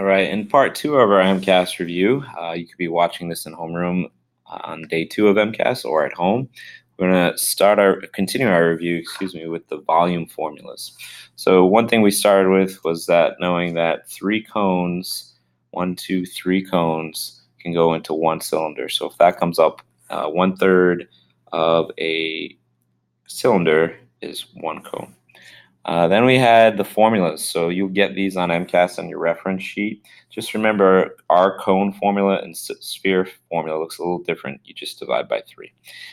All right, in part two of our MCAS review, you could be watching this in homeroom on day 2 of MCAS or at home. We're going to continue our review, with the volume formulas. So one thing we started with was that knowing that 3 cones, 1, 2, 3 cones can go into one cylinder. So if that comes up, 1/3 of a cylinder is 1 cone. Then we had the formulas. So you'll get these on MCAS on your reference sheet. Just remember our cone formula and sphere formula looks a little different. You just divide by 3.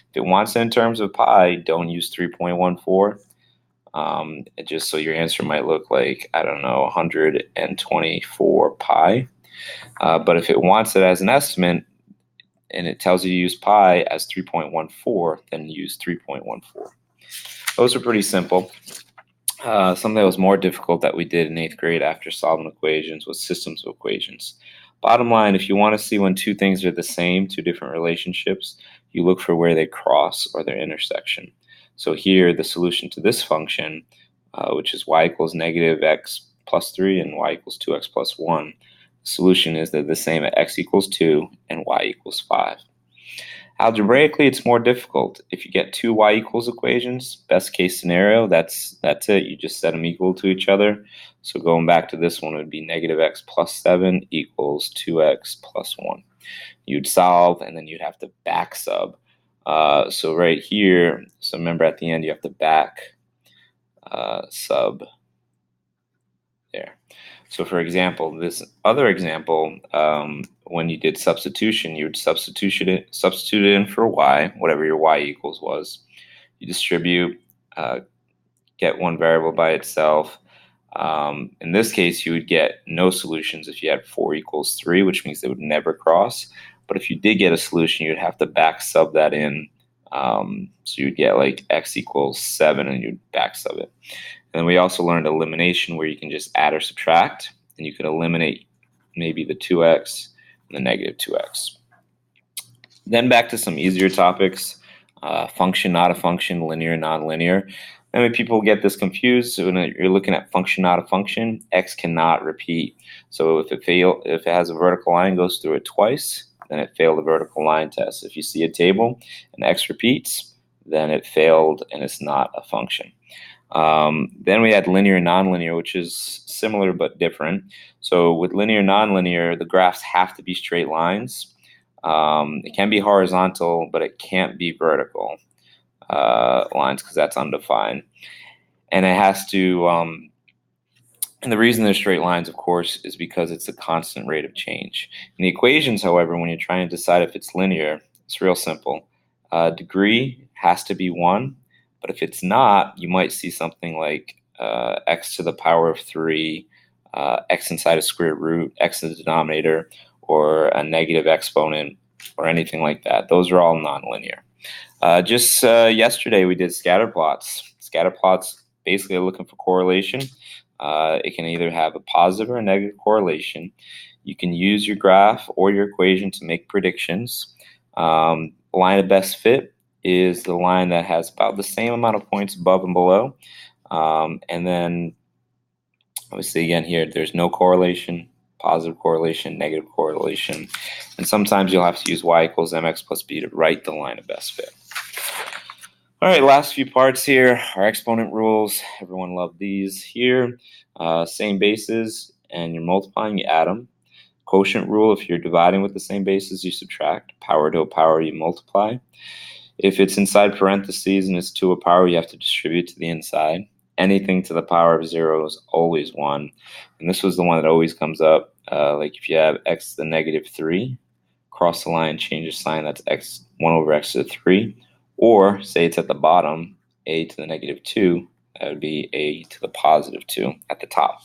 If it wants it in terms of pi, don't use 3.14. Just so your answer might look like, 124 pi. But if it wants it as an estimate and it tells you to use pi as 3.14, then use 3.14. Those are pretty simple. Something that was more difficult that we did in 8th grade after solving equations was systems of equations. Bottom line, if you want to see when 2 things are the same, 2 different relationships, you look for where they cross or their intersection. So here, the solution to this function, which is y equals negative x plus 3 and y equals 2x plus 1, the solution is they're the same at x equals 2 and y equals 5. Algebraically, it's more difficult. If you get 2 y equals equations, best case scenario, that's it. You just set them equal to each other. So going back to this one, it would be negative x plus 7 equals 2x plus 1. You'd solve, and then you'd have to back sub. So right here, so remember at the end, you have to back sub there. So for example, this other example, when you did substitution, you would substitute it in for y, whatever your y equals was. You distribute, get one variable by itself. In this case, you would get no solutions if you had 4 equals 3, which means they would never cross. But if you did get a solution, you'd have to back sub that in. So you'd get like x equals 7 and you'd back sub it. And we also learned elimination, where you can just add or subtract, and you can eliminate maybe the 2x and the negative 2x. Then back to some easier topics, function, not a function, linear, nonlinear. And when people get this confused, when you're looking at function, not a function, x cannot repeat. So if it has a vertical line, goes through it twice, then it failed the vertical line test. If you see a table and x repeats, then it failed and it's not a function. Then we had linear and nonlinear, which is similar but different. So with linear and nonlinear, the graphs have to be straight lines. It can be horizontal, but it can't be vertical lines because that's undefined. And it has to, and the reason they're straight lines, of course, is because it's a constant rate of change. In the equations, however, when you're trying to decide if it's linear, it's real simple. Degree has to be 1. But if it's not, you might see something like x to the power of 3, x inside a square root, x in the denominator, or a negative exponent, or anything like that. Those are all nonlinear. Just yesterday, we did scatter plots. Scatter plots basically are looking for correlation. It can either have a positive or a negative correlation. You can use your graph or your equation to make predictions. Line of best fit is the line that has about the same amount of points above and below. And then obviously again here, there's no correlation, positive correlation, negative correlation. And sometimes you'll have to use y equals mx plus b to write the line of best fit. All right, last few parts here, our exponent rules. Everyone loved these here. Same bases and you're multiplying, you add them. Quotient rule, if you're dividing with the same bases, you subtract. Power to a power, you multiply. If it's inside parentheses and it's to a power, you have to distribute to the inside. Anything to the power of 0 is always 1. And this was the one that always comes up. Like if you have x to the negative 3, cross the line, change the sign, that's x 1 over x to the 3. Or say it's at the bottom, a to the negative 2, that would be a to the positive 2 at the top.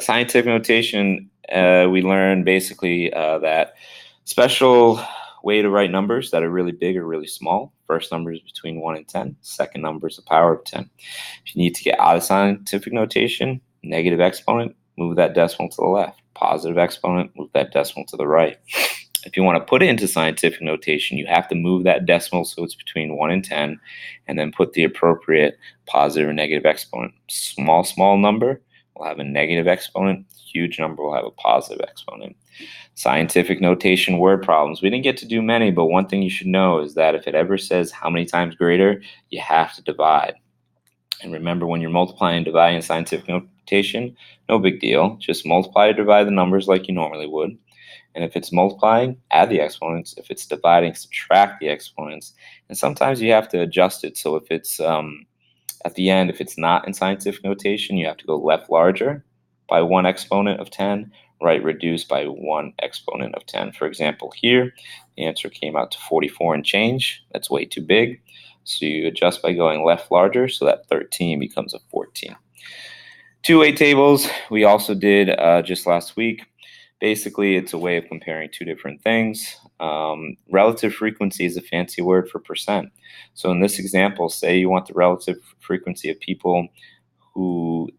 Scientific notation, we learned basically that special way to write numbers that are really big or really small. First number is between 1 and 10. Second number is the power of 10. If you need to get out of scientific notation, negative exponent, move that decimal to the left. Positive exponent, move that decimal to the right. If you want to put it into scientific notation, you have to move that decimal so it's between 1 and 10, and then put the appropriate positive or negative exponent. Small number will have a negative exponent. huge number will have a positive exponent. Scientific notation word problems. We didn't get to do many, but one thing you should know is that if it ever says how many times greater, you have to divide. And remember, when you're multiplying and dividing in scientific notation, no big deal. Just multiply or divide the numbers like you normally would. And if it's multiplying, add the exponents. If it's dividing, subtract the exponents. And sometimes you have to adjust it. So if it's at the end, if it's not in scientific notation, you have to go left larger by 1 exponent of 10, right reduced by 1 exponent of 10. For example, here, the answer came out to 44 and change. That's way too big. So you adjust by going left larger, so that 13 becomes a 14. Two-way tables, we also did just last week. Basically, it's a way of comparing two different things. Relative frequency is a fancy word for percent. So in this example, say you want the relative frequency of people who,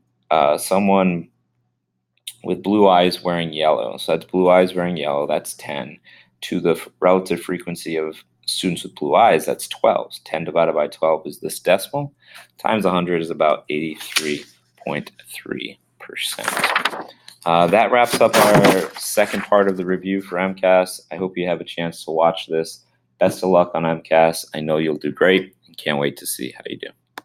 someone with blue eyes wearing yellow. So that's blue eyes wearing yellow, that's 10. To the relative frequency of students with blue eyes, that's 12. 10 divided by 12 is this decimal. Times 100 is about 83.3%. That wraps up our second part of the review for MCAS. I hope you have a chance to watch this. Best of luck on MCAS. I know you'll do great and can't wait to see how you do.